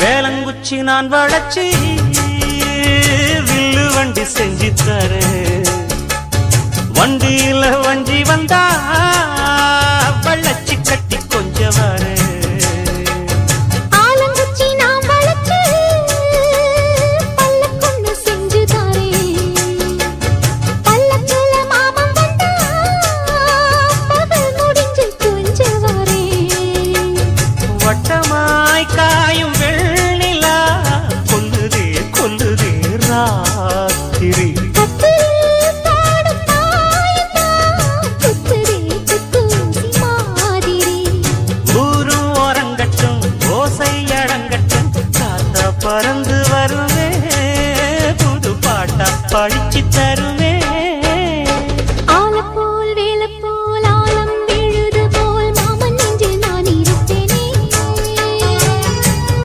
வேலங்குச்சி நான் வளச்சி வில்லு வண்டி செஞ்சு தரேன். வண்டியில வஞ்சி வந்தா வள்ளச்சி கட்டி கொஞ்சம் வர